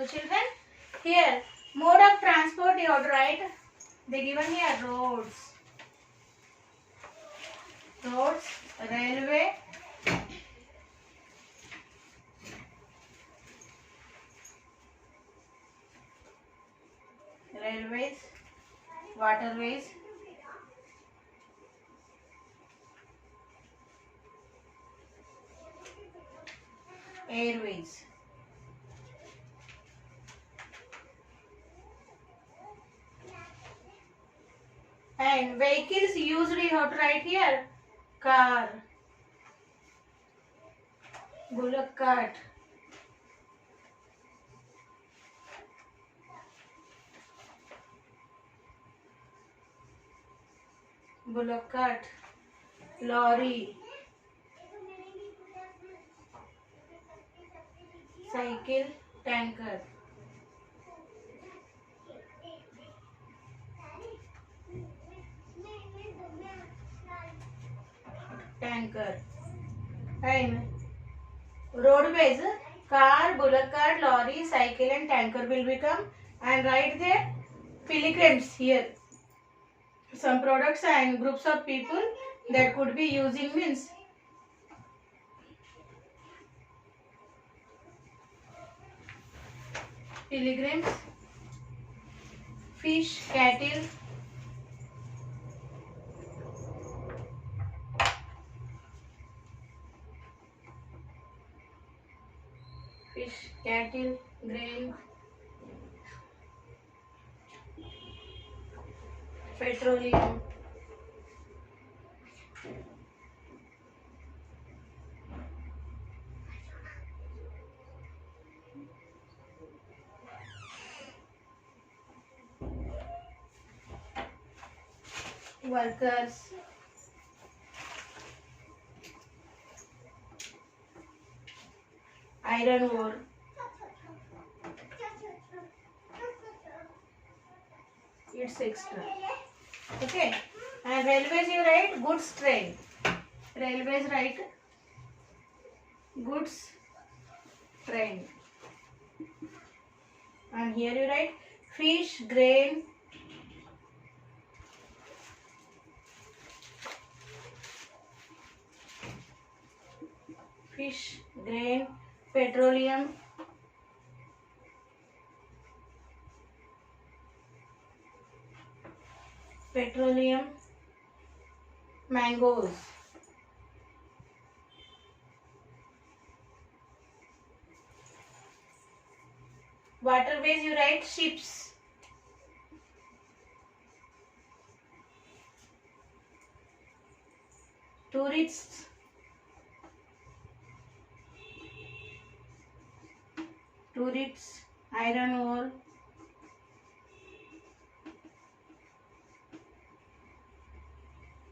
So children, here mode of transport you have to write. They given here roads, railway, railways, waterways, airways. And vehicles used you have to write here. Car, bullock cart, lorry, cycle, tanker. And roadways, car, bullock cart, lorry, cycle and tanker will become. And write there pilgrims here. Some products and groups of people that could be using means pilgrims, fish, cattle, grain, petroleum, workers, iron ore, etc. Okay. And railways you write goods train. Railways write goods train. And here you write fish, grain, petroleum, mangoes. Waterways you write ships. Tourists, iron ore,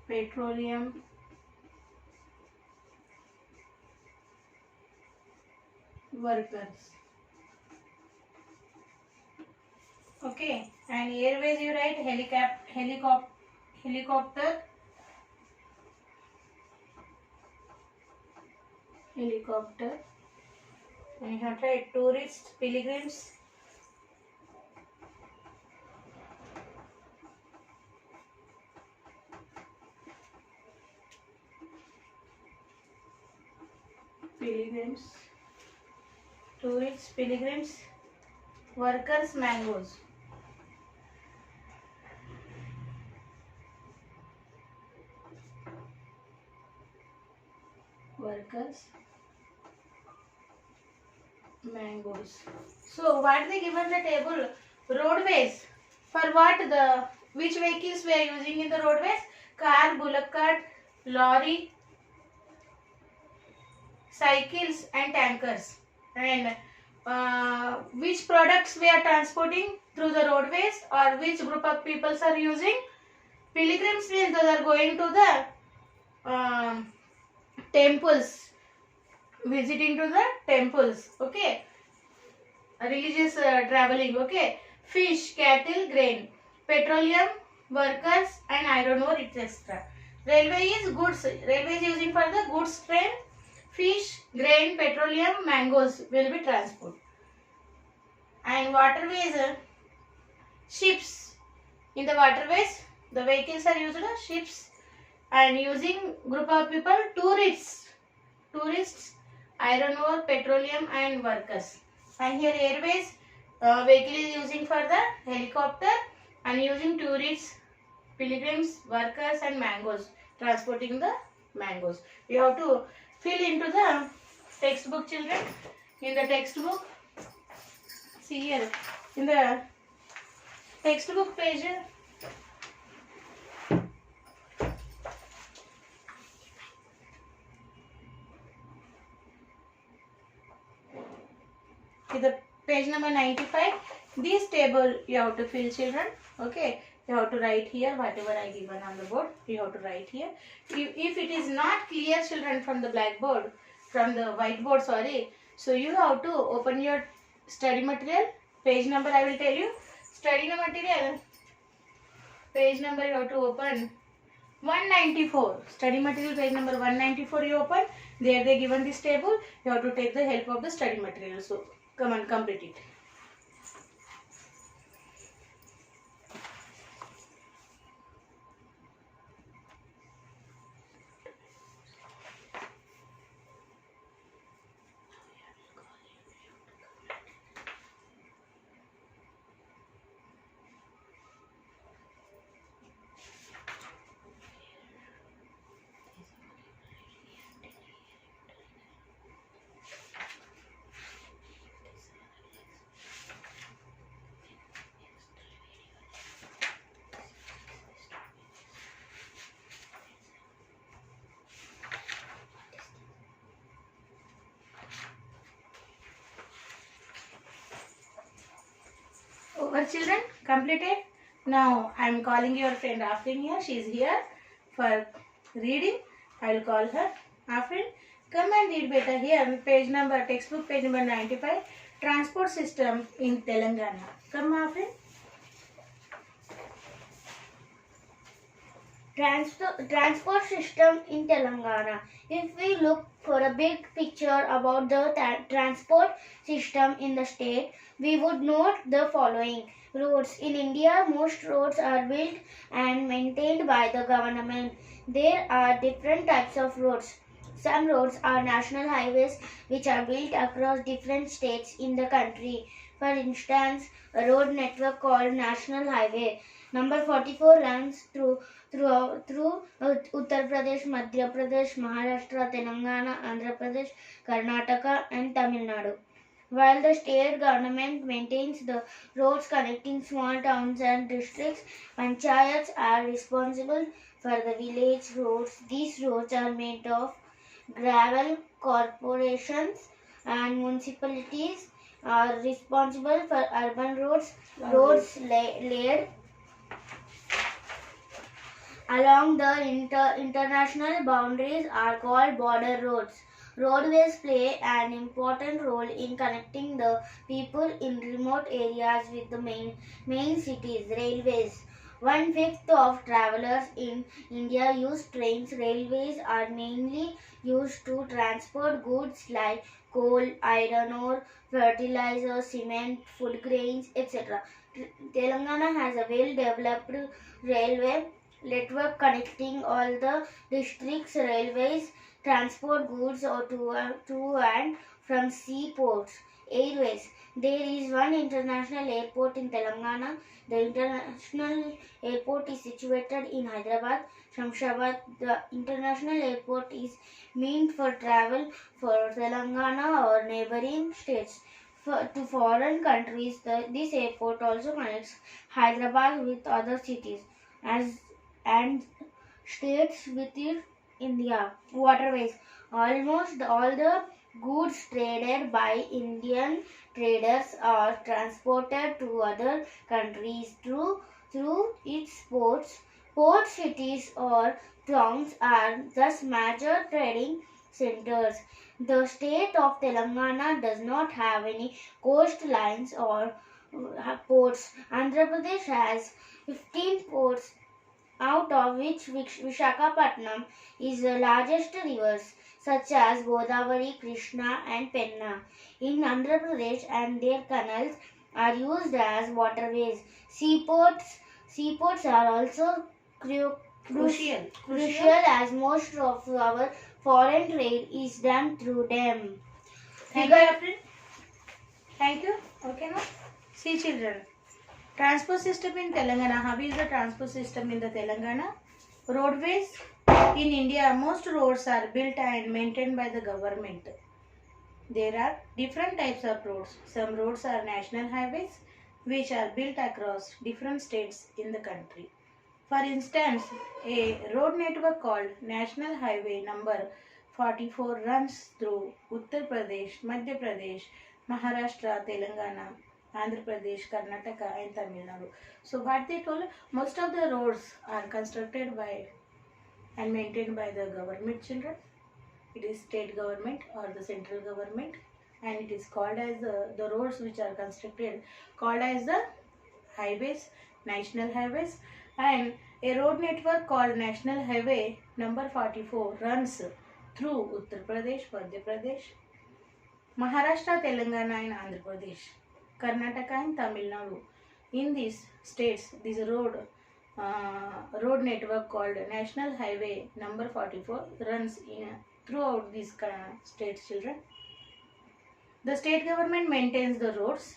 petroleum, workers. Okay. And airways you write helicopter, and you have to write tourists, pilgrims, workers, mangoes. So what they given the table? Roadways. For what which vehicles we are using in the roadways? Car, bullock cart, lorry, cycles and tankers. And which products we are transporting through the roadways, or which group of people are using? Pilgrims means they are going to the temples, visiting to the temples. Okay. Religious traveling. Okay. Fish, cattle, grain, petroleum, workers and iron ore, etc. Railway is goods. Railway is using for the goods train. Fish, grain, petroleum, mangoes will be transport. and waterways, ships. In the waterways, the vehicles are used ships, and using group of people, tourists, iron ore, petroleum and workers. And here airways, vehicle is using for the helicopter and using tourists, pilgrims, workers and mangoes, transporting the mangoes. You have to fill into the textbook, children. In the textbook, see here, in the textbook page, in the page number 95, this table you have to fill, children. Okay, you have to write here whatever I given on the board. You have to write here. If it is not clear, children, from the blackboard, from the whiteboard, sorry, so you have to open your study material. Page number I will tell you. Study material. Page number you have to open 194. Study material page number 194 you open. There they given this table. You have to take the help of the study material. So come and complete it. Over, children, completed. Now I am calling your friend Afrin here. She is here for reading. I will call her. Afrin, come and read better here. Page number, textbook page number 95. Transport system in Telangana. Come, Afrin. Transport system in Telangana. If we look for a big picture about the transport system in the state, we would note the following. Roads. In India, most roads are built and maintained by the government. There are different types of roads. Some roads are national highways which are built across different states in the country. For instance, a road network called National Highway number 44 runs through Uttar Pradesh, Madhya Pradesh, Maharashtra, Telangana, Andhra Pradesh, Karnataka and Tamil Nadu. While the state government maintains the roads connecting small towns and districts, panchayats are responsible for the village roads. These roads are made of gravel. Corporations and municipalities are responsible for urban roads. Roads laid along the international boundaries are called border roads. Roadways play an important role in connecting the people in remote areas with the main cities. Railways. 1/5 of travelers in India use trains. Railways are mainly used to transport goods like coal, iron ore, fertilizer, cement, food grains, etc. Telangana has a well-developed railway network connecting all the districts. Railways transport goods or to and from seaports. Airways. There is one international airport in Telangana. The international airport is situated in Hyderabad, Shamshabad. The international airport is meant for travel for Telangana or neighboring states. To foreign countries, this airport also connects Hyderabad with other cities and states within India. Waterways. Almost all the goods traded by Indian traders are transported to other countries through its ports. Port cities or towns are thus major trading centers. The state of Telangana does not have any coastlines or ports. Andhra Pradesh has 15 ports, out of which Vishakhapatnam is the largest. Rivers such as Godavari, Krishna and Penna in Andhra Pradesh and their canals are used as waterways. Seaports are also crucial as most of our foreign trade is done through them. Thank you, April. Thank you. Okay, now see children. Transport system in Telangana. How is the transport system in the Telangana? Roadways. In India, most roads are built and maintained by the government. There are different types of roads. Some roads are national highways, which are built across different states in the country. For instance, a road network called National Highway number 44 runs through Uttar Pradesh, Madhya Pradesh, Maharashtra, Telangana, Andhra Pradesh, Karnataka, and Tamil Nadu. So, what they told, most of the roads are constructed by and maintained by the government children. It is state government or the central government, and it is called as the roads which are constructed called as the highways, national highways, and a road network called National Highway number 44 runs through Uttar Pradesh, Madhya Pradesh, Maharashtra, Telangana, and Andhra Pradesh, Karnataka, and Tamil Nadu. In these states, this road network called National Highway number 44 runs throughout these states, children. The state government maintains the roads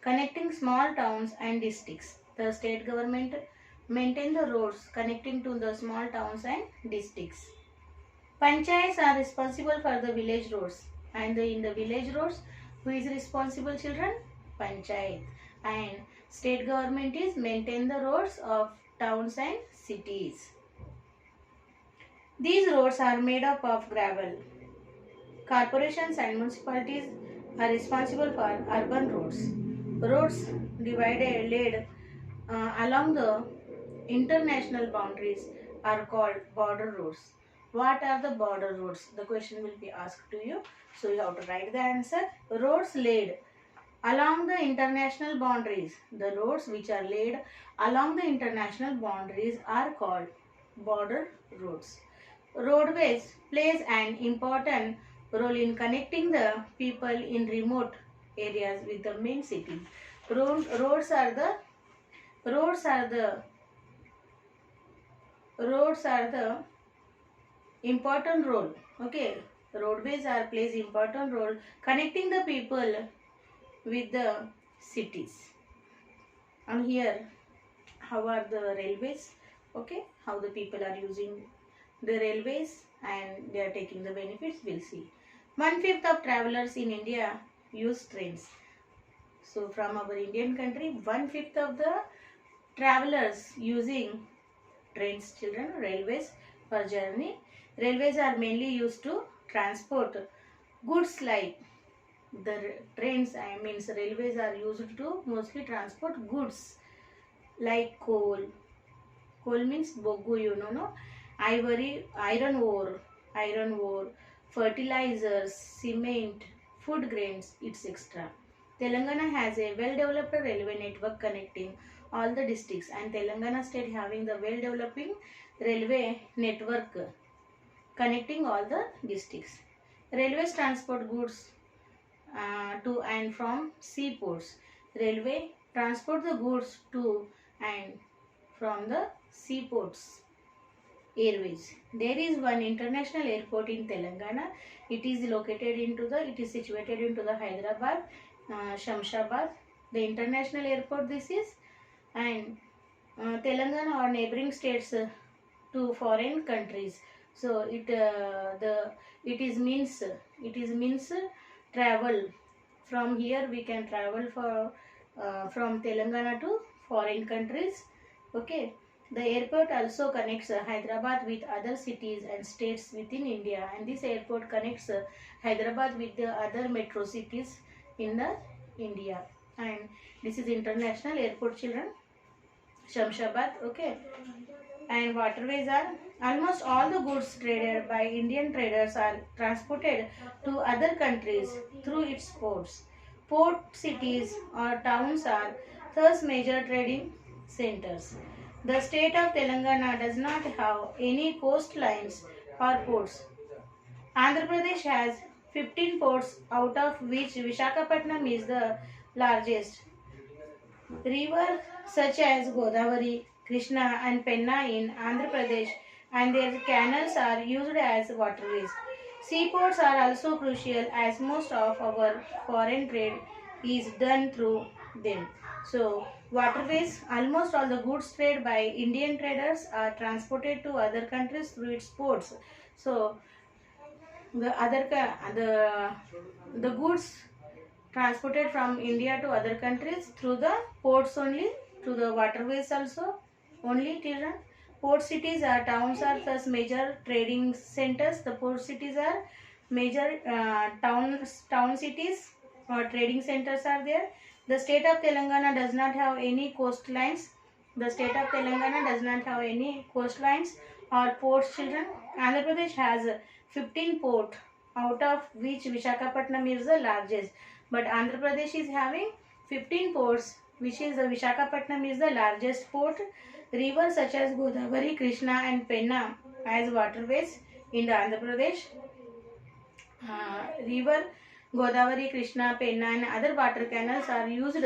connecting small towns and districts. The state government maintain the roads connecting to the small towns and districts. Panchayats are responsible for the village roads, and in the village roads, who is responsible, children? Panchayat. And state government is maintain the roads of towns and cities. These roads are made up of gravel. Corporations and municipalities are responsible for urban roads. Roads divided laid along the international boundaries are called border roads. What are the border roads? The question will be asked to you. So you have to write the answer. Roads laid along the international boundaries. The roads which are laid along the international boundaries are called border roads. Roadways plays an important role in connecting the people in remote areas with the main cities. Roads are the important role. Okay, roadways are plays important role connecting the people with the cities. And here, how are the railways? Okay, how the people are using the railways and they are taking the benefits, we'll see. 1/5 of travelers in India use trains. So from our Indian country, 1/5 of the travelers using trains, children, railways for journey. Railways are mainly used to transport goods like the trains, I means railways are used to mostly transport goods like coal. Coal means bogu, you know, no? Ivory, iron ore, fertilizers, cement, food grains, etc. Telangana has a well-developed railway network connecting all the districts, and Telangana state having the well-developing railway network connecting all the districts. Railways transport goods to and from seaports. Railway transport the goods to and from the seaports. Airways. There is one international airport in Telangana. It is situated into the Hyderabad, Shamshabad. The international airport this is, and Telangana or neighboring states to foreign countries. So it is means travel. From here we can travel for from Telangana to foreign countries. Okay. The airport also connects Hyderabad with other cities and states within India, and this airport connects Hyderabad with the other metro cities in the India. And this is international airport, children. Shamshabad, okay. And waterways are almost all the goods traded by Indian traders are transported to other countries through its ports. Port cities or towns are thus major trading centers. The state of Telangana does not have any coastlines or ports. Andhra Pradesh has 15 ports, out of which Vishakhapatnam is the largest. Rivers such as Godavari, Krishna, and Penna in Andhra Pradesh and their canals are used as waterways. Seaports are also crucial as most of our foreign trade is done through them. So, waterways, almost all the goods trade by Indian traders are transported to other countries through its ports. So, the goods transported from India to other countries through the ports only, through the waterways also, only children. Port cities are towns are thus major trading centers. The port cities are major town cities or trading centers are there. The state of Telangana does not have any coastlines. The state of Telangana does not have any coastlines or ports children. Andhra Pradesh has 15 port, out of which Vishakhapatnam is the largest. But Andhra Pradesh is having 15 ports, which is the Vishakhapatnam is the largest port. Rivers such as Godavari, Krishna, and Penna as waterways in the Andhra Pradesh. River Godavari, Krishna, Penna, and other water canals are used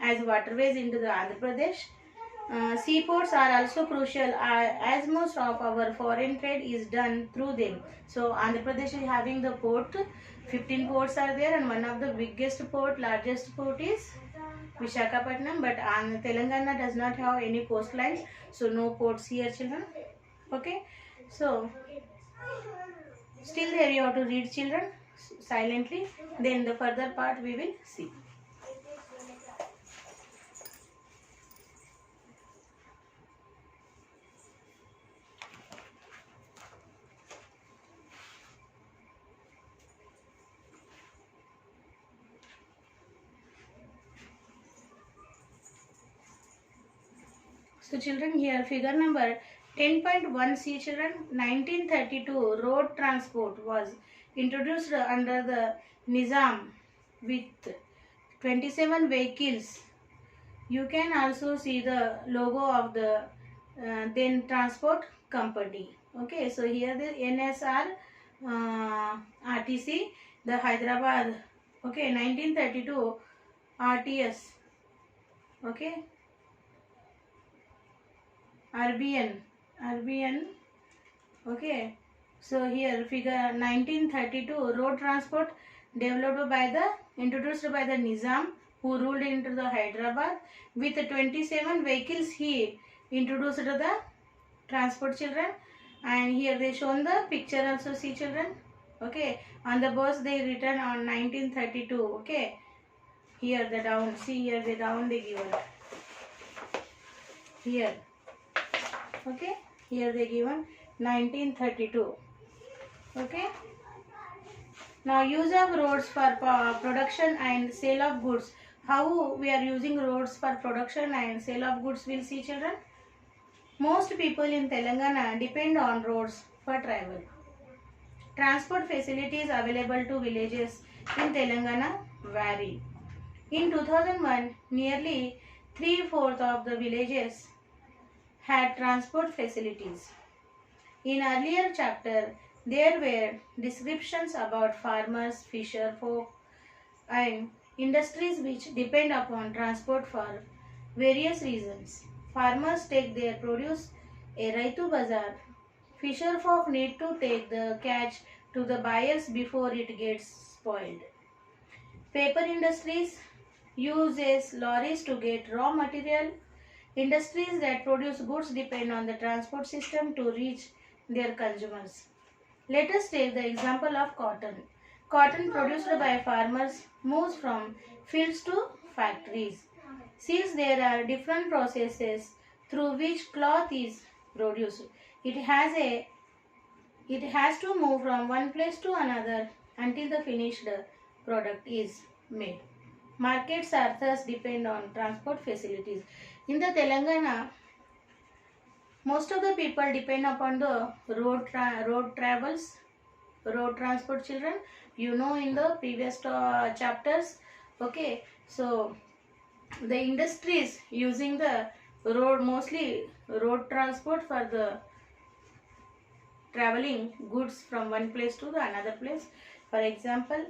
as waterways into the Andhra Pradesh. Seaports are also crucial as most of our foreign trade is done through them. So Andhra Pradesh is having the port, 15 ports are there, and one of the biggest port, largest port is Vishakhapatnam, but Telangana does not have any coastlines, so no ports here children. Okay, so still there you have to read children silently, then the further part we will see. So children, here figure number 10.1 see children, 1932 road transport was introduced under the Nizam with 27 vehicles. You can also see the logo of the then transport company. Okay, so here the NSR RTC, the Hyderabad. Okay, 1932 RTS. Okay, RBN. Okay, so here figure 1932 road transport developed by the introduced by the Nizam, who ruled into the Hyderabad with 27 vehicles. He introduced the transport children, and here they shown the picture also see children. Okay, on the bus they written on 1932. Okay, here the down, see here the down they given here. Okay, here they given 1932. Okay, now use of roads for production and sale of goods. How we are using roads for production and sale of goods, we'll see children. Most people in Telangana depend on roads for travel. Transport facilities available to villages in Telangana vary. In 2001, nearly 3/4 of the villages had transport facilities. In earlier chapter, there were descriptions about farmers, fisher folk, and industries which depend upon transport for various reasons. Farmers take their produce a Raitu Bazar. Fisher folk need to take the catch to the buyers before it gets spoiled. Paper industries uses lorries to get raw material. Industries that produce goods depend on the transport system to reach their consumers. Let us take the example of cotton. Cotton produced by farmers moves from fields to factories. Since there are different processes through which cloth is produced, it has to move from one place to another until the finished product is made. Markets are thus depend on transport facilities. In the Telangana, most of the people depend upon the road transport children. You know in the previous chapters. Okay, so the industries using the road, mostly road transport for the traveling goods from one place to the another place. For example,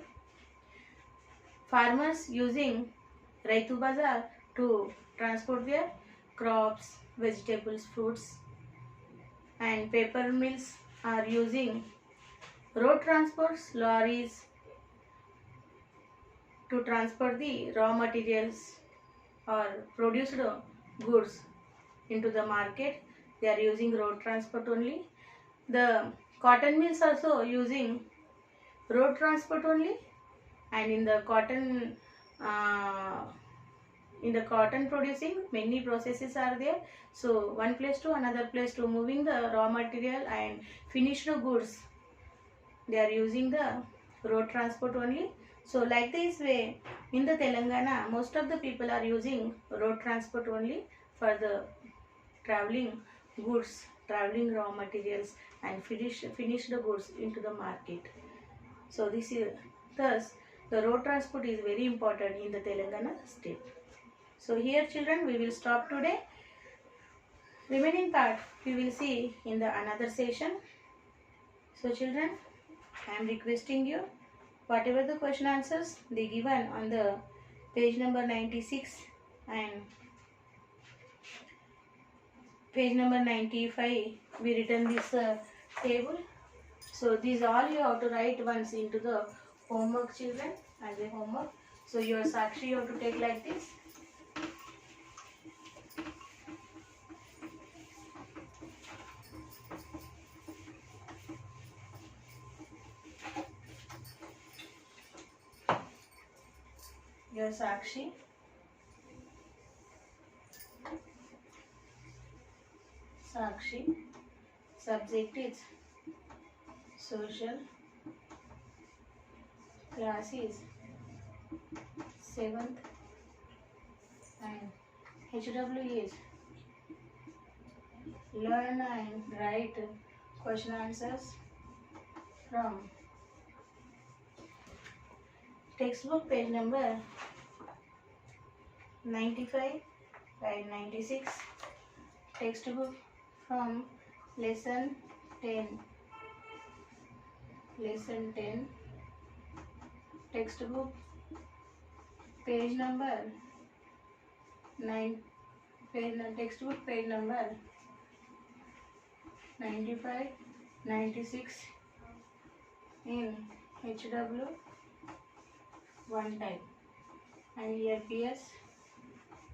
farmers using Raitu Bazaar to transport their crops, vegetables, fruits, and paper mills are using road transports, lorries to transport the raw materials or produced goods into the market. They are using road transport only. The cotton mills also using road transport only, and uh, in the cotton producing many processes are there. So one place to another place to moving the raw material and finished goods, they are using the road transport only. So like this way, in the Telangana, most of the people are using road transport only for the traveling goods, traveling raw materials, and finished goods into the market. So this is thus the road transport is very important in the Telangana state. So here children, we will stop today. Remaining part we will see in the another session. So children, I am requesting you, whatever the question answers they given on the page number 96 and page number 95, we written this table. So these all you have to write once into the homework children, as a homework. So your Sakshi you have to take like this. Your Sakshi. Sakshi. Subject is social. Class is 7th. And HW is learn and write question answers from textbook page number 95 and 96. Textbook from lesson 10. Lesson 10. Textbook page number 9. Textbook page number 95, 96 in HW one time, and here PS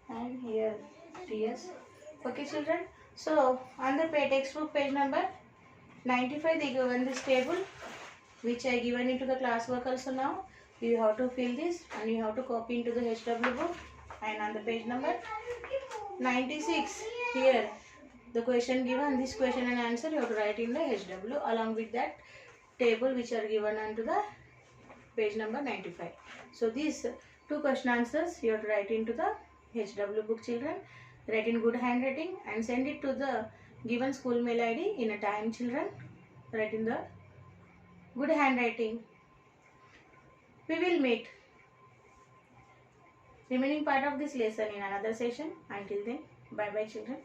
and here TS. Okay children, so on the textbook page number 95 they given this table which I given into the classwork also. Now you have to fill this and you have to copy into the HW book, and on the page number 96 here the question given, this question and answer you have to write in the HW along with that table which are given onto the page number 95. So these two question answers you have to write into the HW book children. Write in good handwriting and send it to the given school mail ID in a time children. Write in the good handwriting. We will meet remaining part of this lesson in another session. Until then, bye bye children.